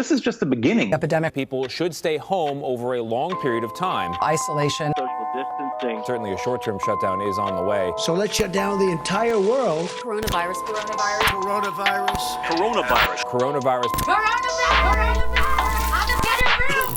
This is just the beginning. Epidemic. People should stay home over a long period of time. Isolation. Social distancing. Certainly a short-term shutdown is on the way. So let's shut down the entire world. Coronavirus. Coronavirus. Coronavirus. Coronavirus. Coronavirus. I'll just get it through.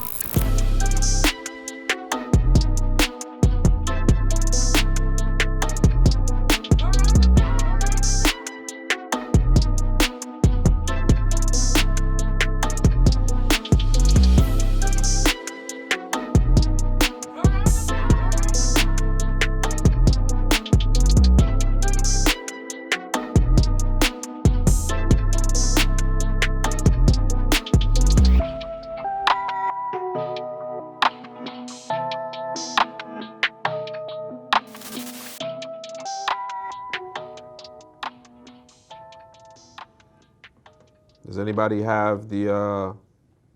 Does anybody have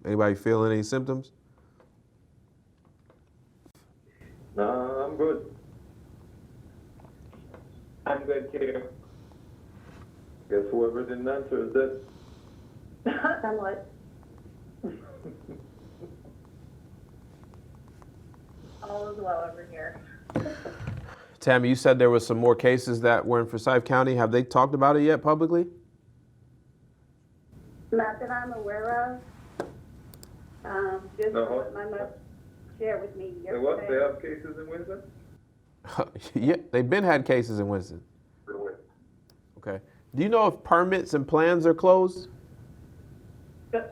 anybody feel any symptoms? No, I'm good. I'm good too. Guess whoever didn't answer is it. Somewhat. All is well over here. Tammy, you said there was some more cases that were in Forsyth County. Have they talked about it yet publicly? Not that I'm aware of. Just what my mother shared with me yesterday. And what? They have cases in Winston? Yeah, they've been had cases in Winston. Okay. Do you know if permits and plans are closed? That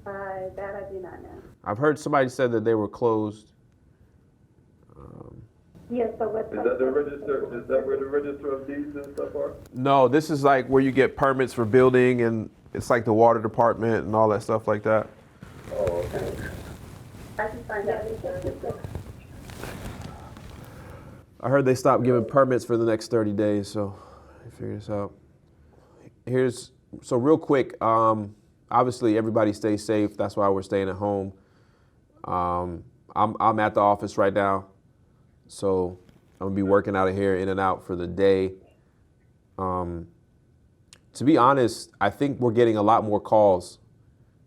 I do not know. I've heard somebody said that they were closed. Yes, so what's Is that the register? Is that where the register of deeds and stuff are? No, this is like where you get permits for building, and it's like the water department and all that stuff like that. Oh, okay. I can find out. I heard they stopped giving permits for the next 30 days, so I figured this out. So real quick, obviously everybody stays safe. That's why we're staying at home. I'm at the office right now, so I'm gonna be working out of here, in and out for the day. To be honest, I think we're getting a lot more calls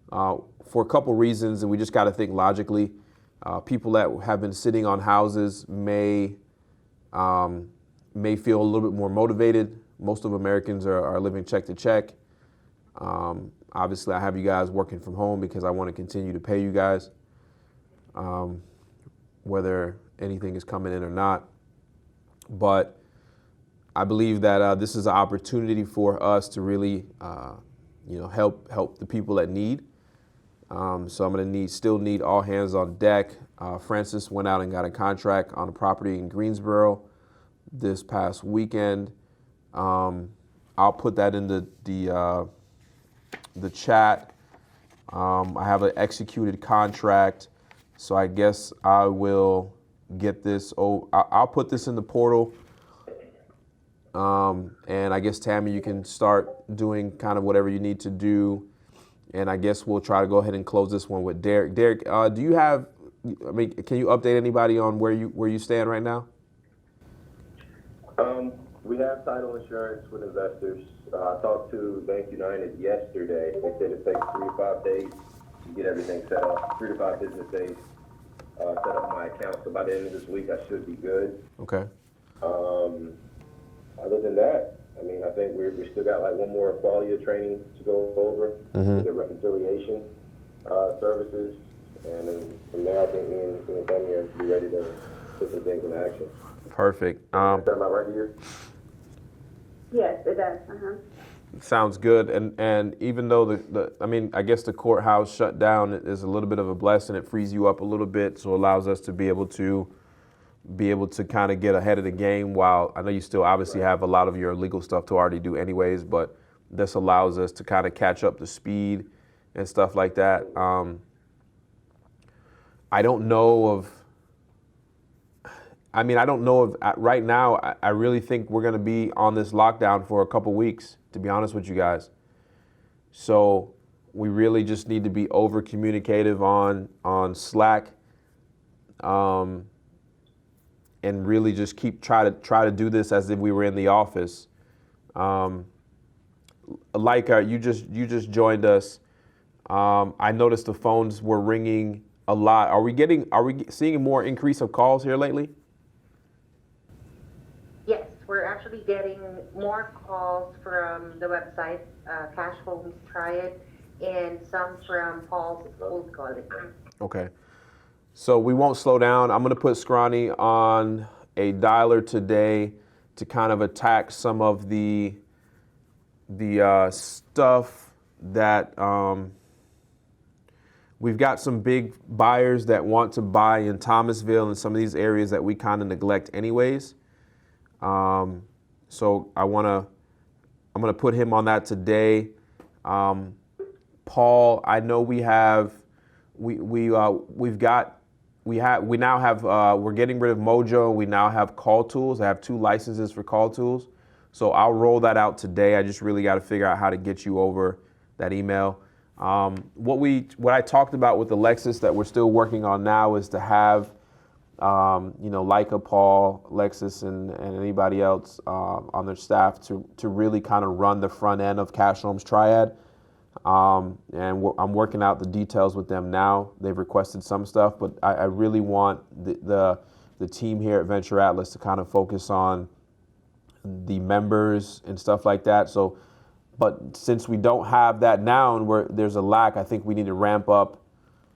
for a couple reasons, and we just got to think logically. People that have been sitting on houses may feel a little bit more motivated. Most of Americans are living check to check. Obviously, I have you guys working from home because I want to continue to pay you guys, whether anything is coming in or not. But I believe that this is an opportunity for us to really, help the people that need. So I'm going to still need all hands on deck. Francis went out and got a contract on a property in Greensboro this past weekend. I'll put that in the chat. I have an executed contract, so I guess I will get this. I'll put this in the portal. And I guess, Tammy, you can start doing kind of whatever you need to do. And I guess we'll try to go ahead and close this one with Derek. Derek, do you have, can you update anybody on where you stand right now? We have title insurance with investors. I talked to Bank United yesterday. They said it takes 3 to 5 days to get everything set up, 3 to 5 business days, set up my account. So by the end of this week, I should be good. Okay. Other than that, I mean, I think we still got like one more quality training to go over, the reconciliation services, and then from there, I think me and Tammy are be ready to put some things in action. Perfect. Is that about right here? Yes, it does. Sounds good. And even though I guess the courthouse shut down is a little bit of a blessing. It frees you up a little bit, so it allows us to be able to kind of get ahead of the game. While I know you still obviously have a lot of your legal stuff to already do anyways, but this allows us to kind of catch up to speed and stuff like that. I don't know if right now, I really think we're going to be on this lockdown for a couple weeks, to be honest with you guys. So we really just need to be over communicative on Slack, and really just try to do this as if we were in the office. Leica, you just joined us. I noticed the phones were ringing a lot. Are we seeing a more increase of calls here lately? Yes, we're actually getting more calls from the website, Cash Homes Try It, and some from Paul's Wholesaling. Okay. So we won't slow down. I'm going to put Scrawny on a dialer today to kind of attack some of the stuff that we've got some big buyers that want to buy in Thomasville and some of these areas that we kind of neglect anyways. So I'm gonna put him on that today. Paul, I know we're getting rid of Mojo, and we now have Call Tools. I have 2 licenses for Call Tools. So I'll roll that out today. I just really got to figure out how to get you over that email. What I talked about with Alexis that we're still working on now is to have, Leica, Paul, Alexis, and anybody else on their staff to really kind of run the front end of Cash Homes Triad. And I'm working out the details with them now. They've requested some stuff, but I really want the team here at Venture Atlas to kind of focus on the members and stuff like that. So, but since we don't have that now and there's a lack, I think we need to ramp up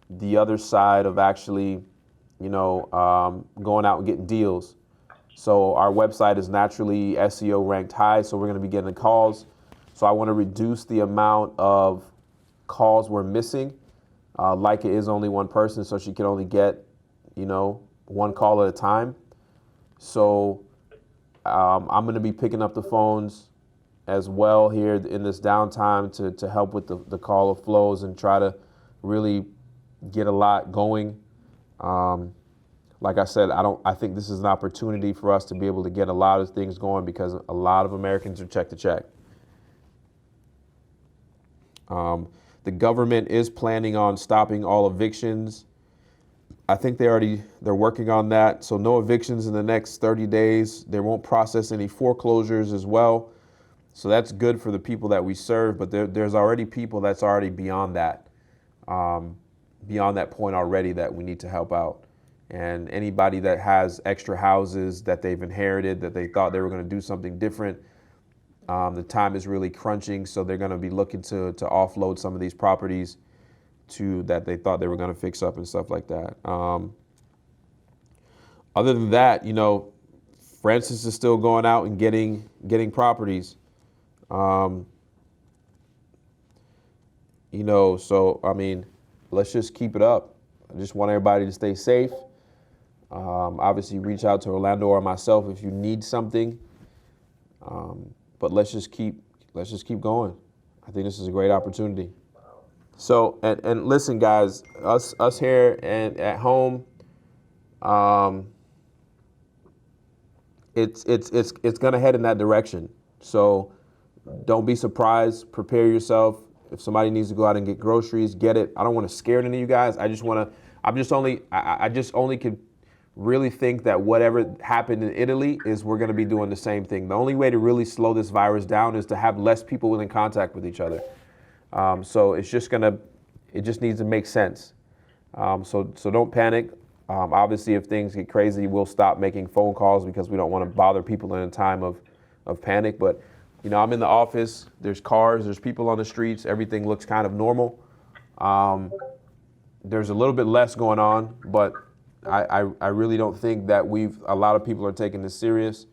the other side of actually, going out and getting deals. So our website is naturally SEO ranked high, so we're going to be getting calls. So I want to reduce the amount of calls we're missing. Leica is only one person, so she can only get, 1 call at a time. So I'm going to be picking up the phones as well here in this downtime to help with the call of flows and try to really get a lot going. Like I said, I think this is an opportunity for us to be able to get a lot of things going because a lot of Americans are check to check. The government is planning on stopping all evictions. I think they're working on that. So no evictions in the next 30 days. They won't process any foreclosures as well. So that's good for the people that we serve, but there's already people that's already beyond that point already that we need to help out. And anybody that has extra houses that they've inherited, that they thought they were going to do something different, the time is really crunching, so they're going to be looking to offload some of these properties that they thought they were going to fix up and stuff like that. Other than that, Francis is still going out and getting properties. So I mean, let's just keep it up. I just want everybody to stay safe. Obviously, reach out to Orlando or myself if you need something. But let's just keep going. I think this is a great opportunity. So and listen, guys, us here and at home, it's gonna head in that direction. So don't be surprised. Prepare yourself. If somebody needs to go out and get groceries, get it. I don't want to scare any of you guys. I just only could really think that whatever happened in Italy is we're going to be doing the same thing. The only way to really slow this virus down is to have less people within contact with each other. So it just needs to make sense. So don't panic. Obviously, if things get crazy, we'll stop making phone calls because we don't want to bother people in a time of panic. But I'm in the office. There's cars. There's people on the streets. Everything looks kind of normal. There's a little bit less going on, but I really don't think that a lot of people are taking this serious.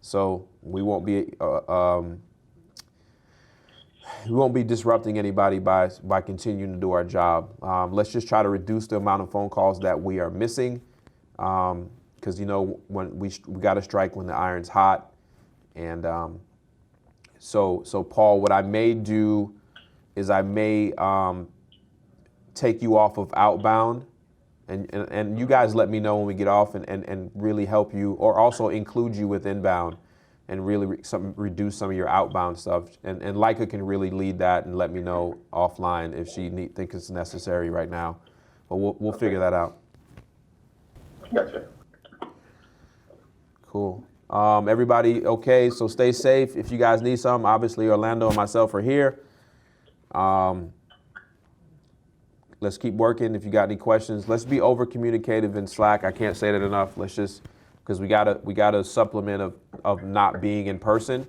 So we won't be disrupting anybody by continuing to do our job. Let's just try to reduce the amount of phone calls that we are missing, because when we got to strike when the iron's hot. And so Paul, what I may do is I may take you off of outbound, and you guys let me know when we get off and really help you, or also include you with inbound and really reduce some of your outbound stuff. And Leica can really lead that and let me know offline if she thinks it's necessary right now. But we'll figure that out. Gotcha. Cool. Everybody okay, so stay safe. If you guys need something, obviously Orlando and myself are here. Let's keep working. If you got any questions, let's be over communicative in Slack. I can't say that enough. Let's just, because we got a supplement of not being in person.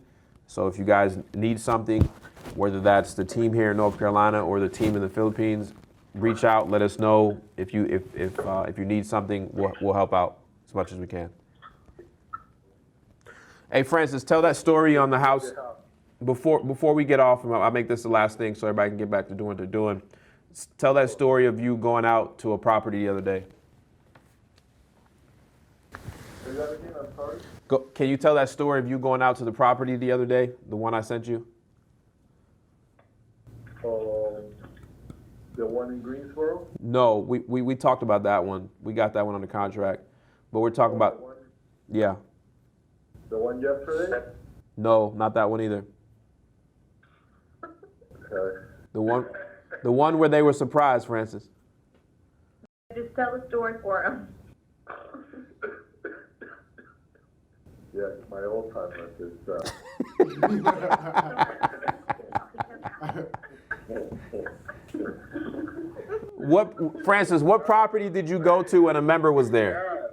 So if you guys need something, whether that's the team here in North Carolina or the team in the Philippines, reach out. Let us know if you need something. We'll help out as much as we can. Hey, Francis, tell that story on the house before we get off. I'll make this the last thing so everybody can get back to doing what they're doing. Tell that story of you going out to a property the other day. Can you tell that story of you going out to the property the other day, the one I sent you? The one in Greensboro? No, we talked about that one. We got that one on the contract. But we're talking about, yeah. The one yesterday? No, not that one either. Okay. The one where they were surprised, Francis. Just tell the story for him. Yeah, my old timer is. Francis, what property did you go to when a member was there?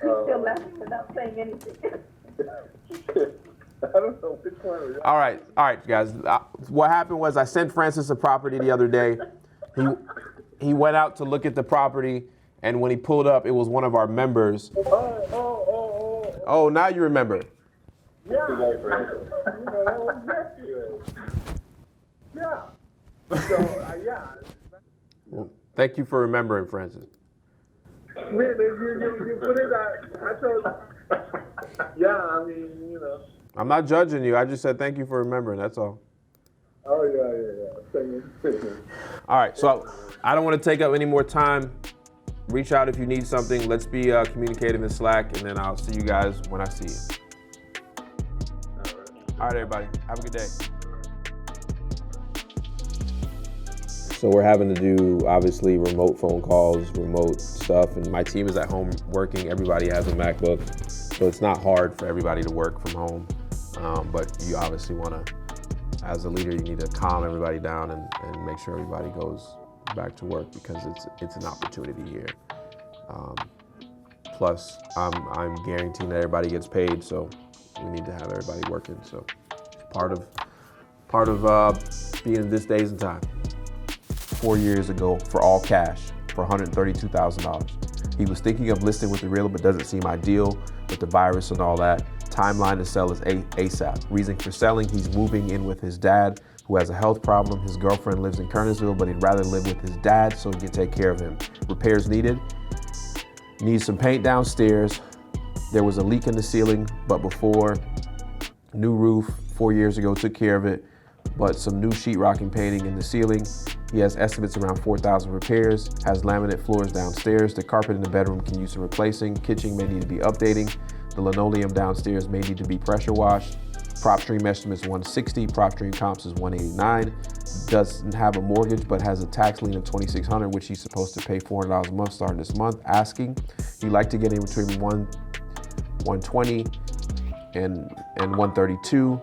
Still laughing without saying anything. I don't know which one. All right, guys. What happened was I sent Francis a property the other day. He went out to look at the property, and when he pulled up, it was one of our members. Oh, now you remember. Yeah. Yeah. So, yeah. Well, thank you for remembering, Francis. Man, you put it out. I told. Yeah, I mean, you know. I'm not judging you. I just said thank you for remembering. That's all. Oh, yeah. Thank you. All right, so I don't want to take up any more time. Reach out if you need something. Let's be communicative in Slack, and then I'll see you guys when I see you. All right, everybody. Have a good day. So we're having to do, obviously, remote phone calls, remote stuff, and my team is at home working. Everybody has a MacBook, so it's not hard for everybody to work from home. But you obviously want to, as a leader, you need to calm everybody down and make sure everybody goes back to work, because it's an opportunity here. Plus, I'm guaranteeing that everybody gets paid, so we need to have everybody working. So part of being in this days and time. 4 years ago, for all cash, for $132,000. He was thinking of listing with the realtor, but doesn't seem ideal with the virus and all that. Timeline to sell is ASAP. Reason for selling, he's moving in with his dad, who has a health problem. His girlfriend lives in Kernersville, but he'd rather live with his dad so he can take care of him. Repairs needed. Needs some paint downstairs. There was a leak in the ceiling, but before, new roof 4 years ago, took care of it, but some new sheetrocking painting in the ceiling. He has estimates around 4,000 repairs, has laminate floors downstairs. The carpet in the bedroom can use some replacing. Kitchen may need to be updating. The linoleum downstairs may need to be pressure washed. Prop stream estimates $160, prop stream comps is $189. Doesn't have a mortgage, but has a tax lien of $2,600, which he's supposed to pay $400 a month starting this month. Asking, he'd like to get in between $120 and $132.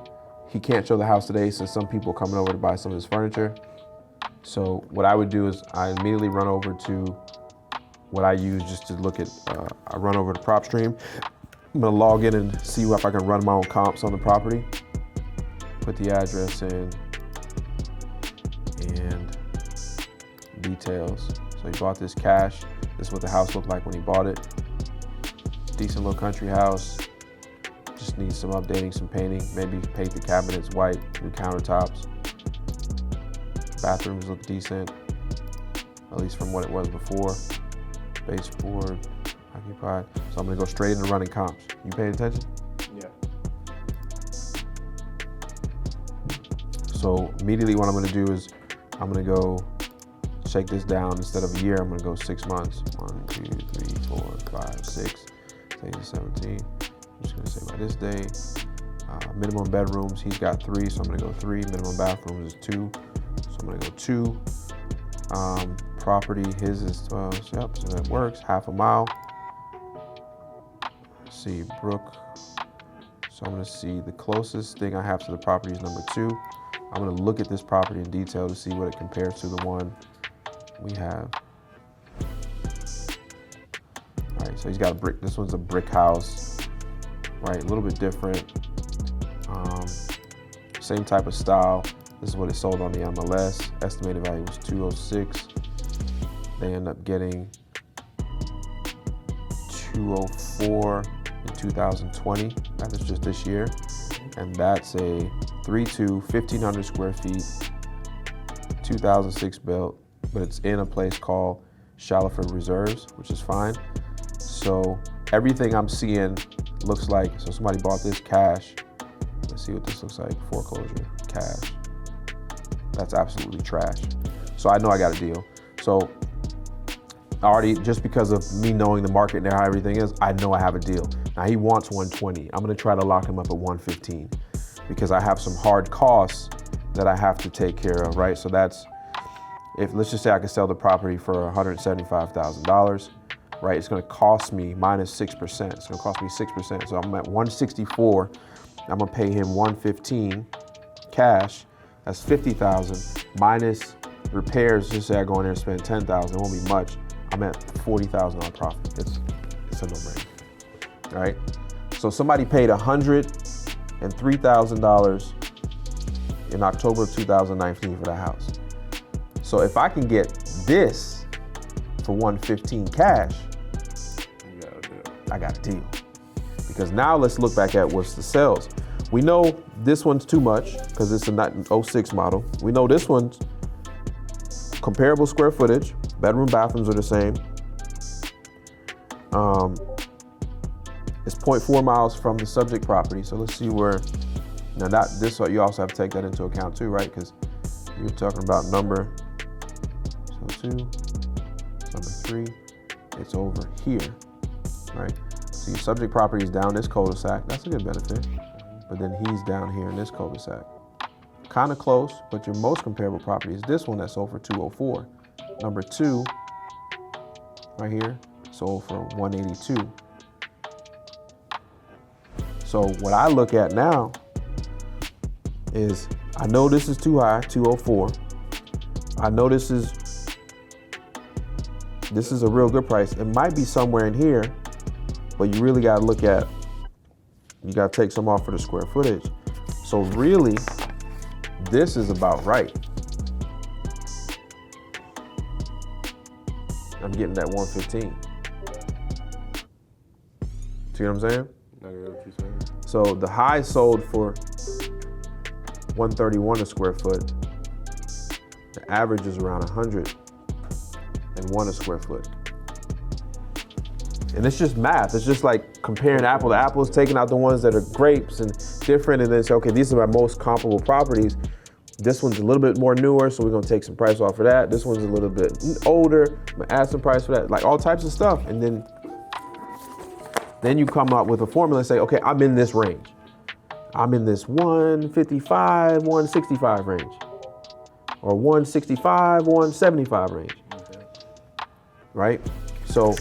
He can't show the house today, so some people are coming over to buy some of his furniture. So what I would do is I immediately run over to what I use just to look at, I run over to PropStream. I'm gonna log in and see if I can run my own comps on the property. Put the address in and details. So he bought this cash. This is what the house looked like when he bought it. Decent little country house. Just needs some updating, some painting. Maybe paint the cabinets white, new countertops. Bathrooms look decent, at least from what it was before. Baseboard, occupied. So I'm gonna go straight into running comps. You paying attention? Yeah. So immediately what I'm gonna do is I'm gonna go shake this down. Instead of a year, I'm gonna go 6 months. 1, 2, 3, 4, 5, 6, 17. I'm just gonna say by this day. Minimum bedrooms, he's got 3, so I'm gonna go 3. Minimum bathrooms is 2. So I'm gonna go 2. Property, his is 12, yep, so that works. Half a mile. see, Brook. So I'm gonna see the closest thing I have to the property is number 2. I'm gonna look at this property in detail to see what it compares to the one we have. All right, so he's got a brick, this one's a brick house, right? A little bit different. Same type of style. This is what it sold on the MLS. Estimated value was 206. They end up getting 204 in 2020. That is just this year. And that's a 3-2, 1,500 square feet, 2006 built, but it's in a place called Shallowford Reserves, which is fine. So everything I'm seeing looks like, so somebody bought this cash. Let's see what this looks like, foreclosure, cash. That's absolutely trash. So I know I got a deal. So already, just because of me knowing the market and how everything is, I know I have a deal. Now he wants 120. I'm gonna try to lock him up at 115 because I have some hard costs that I have to take care of, right? So that's, if let's just say I could sell the property for $175,000, right? It's gonna cost me minus 6%. It's gonna cost me 6%. So I'm at 164. I'm gonna pay him 115 cash. That's 50,000 minus repairs. Just say I go in there and spend 10,000. It won't be much. I'm at 40,000 on profit. It's a no-brainer. All right. So somebody paid $103,000 in October of 2019 for that house. So if I can get this for 115 cash, I got a deal. Because now let's look back at what's the sales. We know this one's too much because it's a 06 model. We know this one's comparable square footage. Bedroom, bathrooms are the same. It's 0.4 miles from the subject property. So let's see where, now this, you also have to take that into account too, right? Because you're talking about number, so 2, number 3, it's over here, right? So your subject property is down this cul-de-sac. That's a good benefit. But then he's down here in this cul-de-sac. Kind of close, but your most comparable property is this one that sold for 204. Number 2, right here, sold for 182. So what I look at now is, I know this is too high, 204. I know this is a real good price. It might be somewhere in here, but you really gotta look at, you gotta take some off for the square footage. So really, this is about right. I'm getting that 115. See what I'm saying? So the high sold for 131 a square foot. The average is around 101 a square foot. And it's just math. It's just like comparing apple to apples, taking out the ones that are grapes and different, and then say, okay, these are my most comparable properties. This one's a little bit more newer, so we're gonna take some price off for that. This one's a little bit older, I'm gonna add some price for that. Like all types of stuff. And then you come up with a formula and say, okay, I'm in this range. I'm in this 155, 165 range. Or 165, 175 range. Okay. Right? So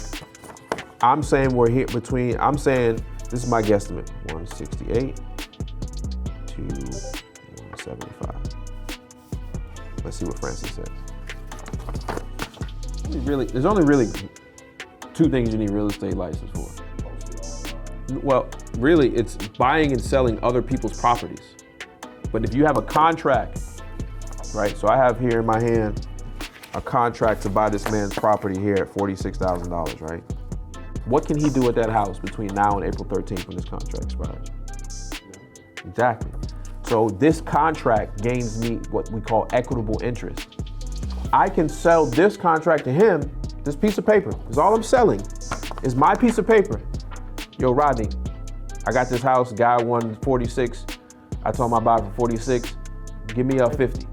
I'm saying we're here between, I'm saying this is my guesstimate, 168 to 175. Let's see what Francis says. There's only really 2 things you need real estate license for. Well, really, it's buying and selling other people's properties. But if you have a contract, right? So I have here in my hand a contract to buy this man's property here at $46,000, right? What can he do with that house between now and April 13th when this contract expires? Exactly. So this contract gains me what we call equitable interest. I can sell this contract to him, this piece of paper, because all I'm selling is my piece of paper. Yo, Rodney, I got this house, guy won 46. I told him I buy it for 46. Give me a 50.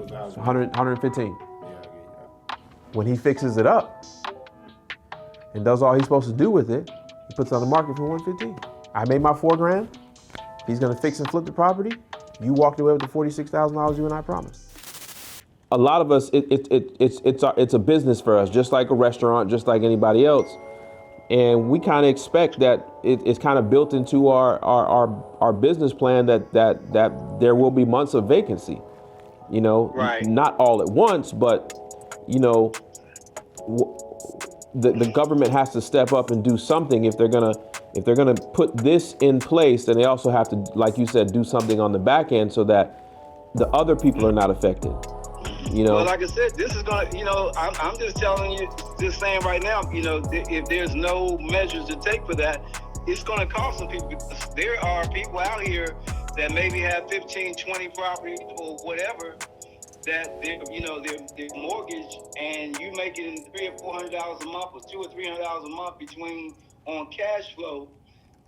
So 115. When he fixes it up and does all he's supposed to do with it, he puts it on the market for 115. I made my $4 grand. He's gonna fix and flip the property. You walked away with the $46,000 you and I promised. A lot of us, it's a business for us, just like a restaurant, just like anybody else. And we kind of expect that it's kind of built into our business plan that there will be months of vacancy. You know, Right. not all at once, but you know, the government has to step up and do something if they're gonna put this in place. Then they also have to, like you said, do something on the back end so that the other people are not affected. You know. Well, like I said, this is gonna, you know, I'm just telling you, just saying right now, you know, if there's no measures to take for that, it's gonna cost some people, because there are people out here that maybe have 15, 20 properties or whatever, that their mortgage, and you making $300 or $400 a month, or $200 or $300 a month between on cash flow,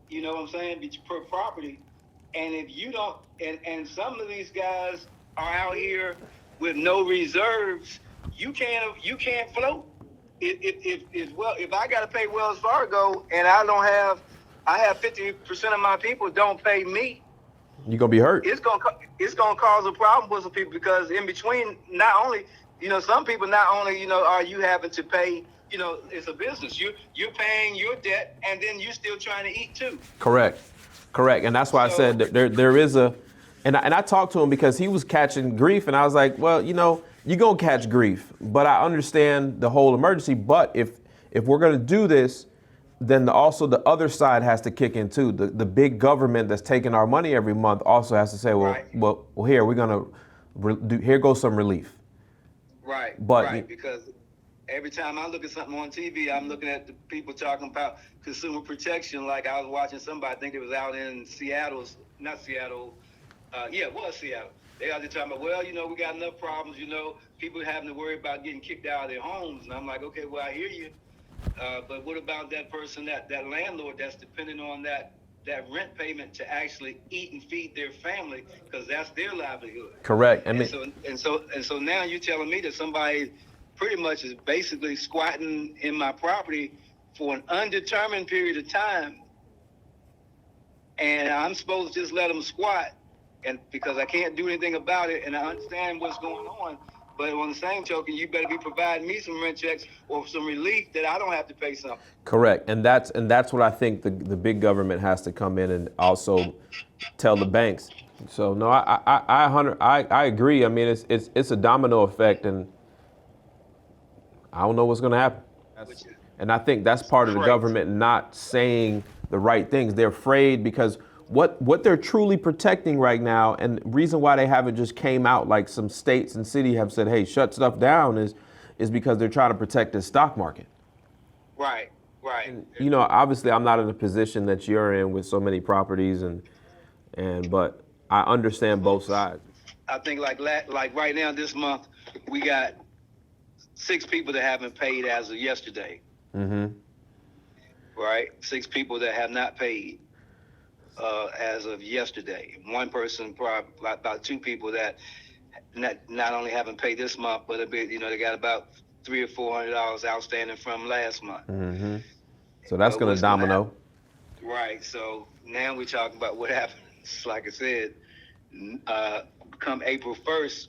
you know what I'm saying, per property. And if you don't, and some of these guys are out here with no reserves, you can't float. If I gotta pay Wells Fargo and I have 50% of my people don't pay me, you're gonna be hurt. It's gonna cause a problem with some people, because in between, not only, you know, some people, not only, you know, are you having to pay, you know, it's a business. You're paying your debt, and then you're still trying to eat too. Correct, and that's why I said that there is a, and I talked to him because he was catching grief, and I was like, well, you know, you're gonna catch grief, but I understand the whole emergency. But if we're gonna do this, then also the other side has to kick in too. The big government that's taking our money every month also has to say, well, right. well, here we're gonna here goes some relief. Right, but right, because every time I look at something on TV, I'm looking at the people talking about consumer protection. Like I was watching somebody, I think it was out in Seattle, not Seattle, it was Seattle. They out there talking about, well, you know, we got enough problems, you know, people having to worry about getting kicked out of their homes. And I'm like, okay, well, I hear you. But what about that person, that landlord that's depending on that rent payment to actually eat and feed their family, because that's their livelihood. Correct. I mean, and so now you're telling me that somebody pretty much is basically squatting in my property for an undetermined period of time, and I'm supposed to just let them squat, and because I can't do anything about it, and I understand what's going on. But on the same token, you better be providing me some rent checks or some relief that I don't have to pay something. Correct, and that's what I think the big government has to come in and also tell the banks. So no, I agree. I mean, it's a domino effect, and I don't know what's going to happen. And I think that's part of the government not saying the right things. They're afraid because what they're truly protecting right now, and the reason why they haven't just came out like some states and city have said, hey, shut stuff down, is because they're trying to protect the stock market. Right. And, you know, obviously I'm not in a position that you're in with so many properties, but I understand both sides. I think like right now this month, we got 6 people that haven't paid as of yesterday. Mm-hmm. Right? 6 people that have not paid as of yesterday. One person, probably about 2 people that not only haven't paid this month, but they got about $300 or $400 outstanding from last month. Mm-hmm. So that's going to domino. Right. So now we're talking about what happens. Like I said, come April 1st,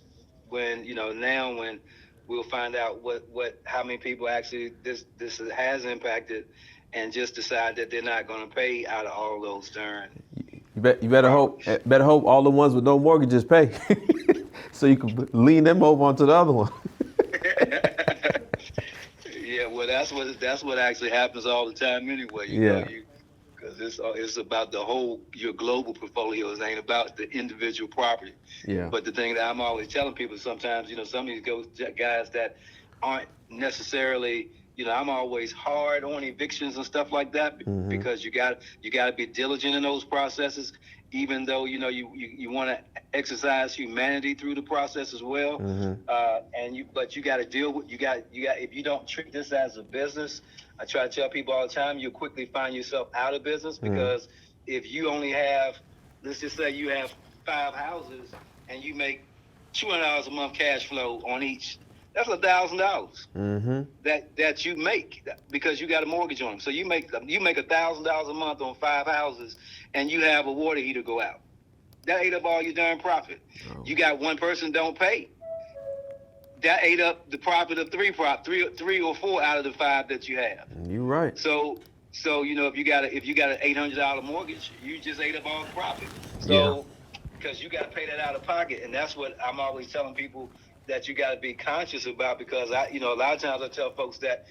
when when we'll find out how many people actually this has impacted, and just decide that they're not going to pay out of all those darn. You better hope all the ones with no mortgages pay, so you can lean them over onto the other one. Yeah, well, that's what actually happens all the time anyway. Because it's about your global portfolios. It ain't about the individual property. Yeah. But the thing that I'm always telling people, sometimes some of these guys that aren't necessarily. I'm always hard on evictions and stuff like that, because you got to be diligent in those processes, even though you want to exercise humanity through the process as well. But you got to deal with if you don't treat this as a business, I try to tell people all the time, you'll quickly find yourself out of business, because if you only have, let's just say you have 5 houses and you make $200 a month cash flow on each. That's $1,000 that you make because you got a mortgage on them. So you make $1,000 a month on 5 houses, and you have a water heater go out. That ate up all your darn profit. Oh. You got one person don't pay. That ate up the profit of 3 or 4 out of the 5 that you have. You're right. So So, you know, if you got an $800 mortgage, you just ate up all the profit. So, because you got to pay that out of pocket, and that's what I'm always telling people that you got to be conscious about. Because a lot of times I tell folks that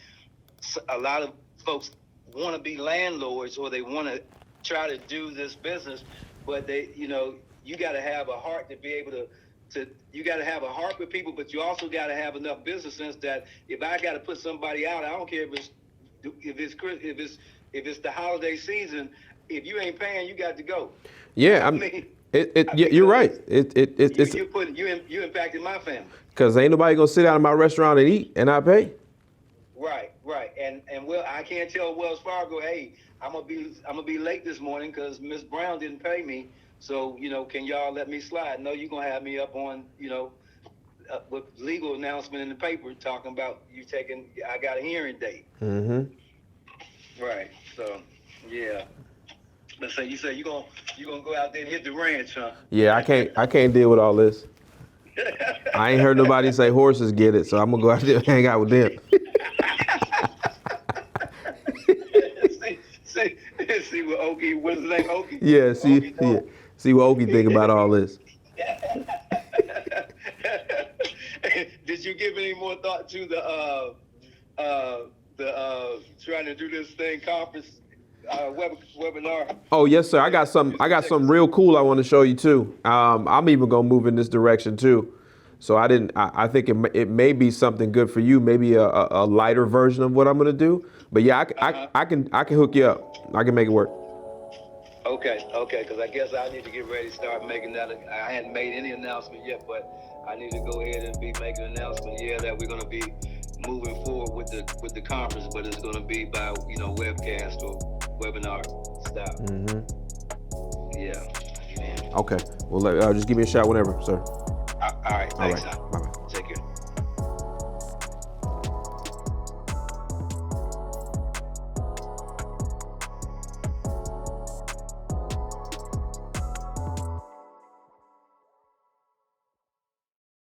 a lot of folks want to be landlords or they want to try to do this business, but they, you know, you got to have a heart to be able to you got to have a heart with people, but you also got to have enough business sense that if I got to put somebody out, I don't care if it's the holiday season, if you ain't paying, you got to go. Yeah, you're right. You impacted my family. Because ain't nobody gonna sit down in my restaurant and eat and not pay. Right. And I can't tell Wells Fargo, hey, I'm gonna be late this morning because Miss Brown didn't pay me. So, you know, can y'all let me slide? No, you're going to have me up on, you know, with legal announcement in the paper talking about I got a hearing date. Mm-hmm. Right. So, yeah. Let's say you say you're gonna go out there and hit the ranch, huh? Yeah, I can't deal with all this. I ain't heard nobody say horses get it, so I'm going to go out there and hang out with them. see what Okie, what's his name, Okie? Yeah, see what Okie think about all this. Did you give any more thought to the trying to do this thing conference webinar? Oh yes, sir. I got something real cool I want to show you too. I'm even gonna move in this direction too. So I think it may be something good for you, maybe a lighter version of what I'm gonna do. But yeah, I can hook you up. I can make it work. Okay, because I guess I need to get ready to start making that. I hadn't made any announcement yet, but I need to go ahead and be making an announcement. Yeah, that we're gonna be moving forward with the conference, but it's gonna be by webcast or webinar style. Mm-hmm. Yeah. Okay. Well, just give me a shout whenever, sir. All right. Thanks. All right. Bye-bye.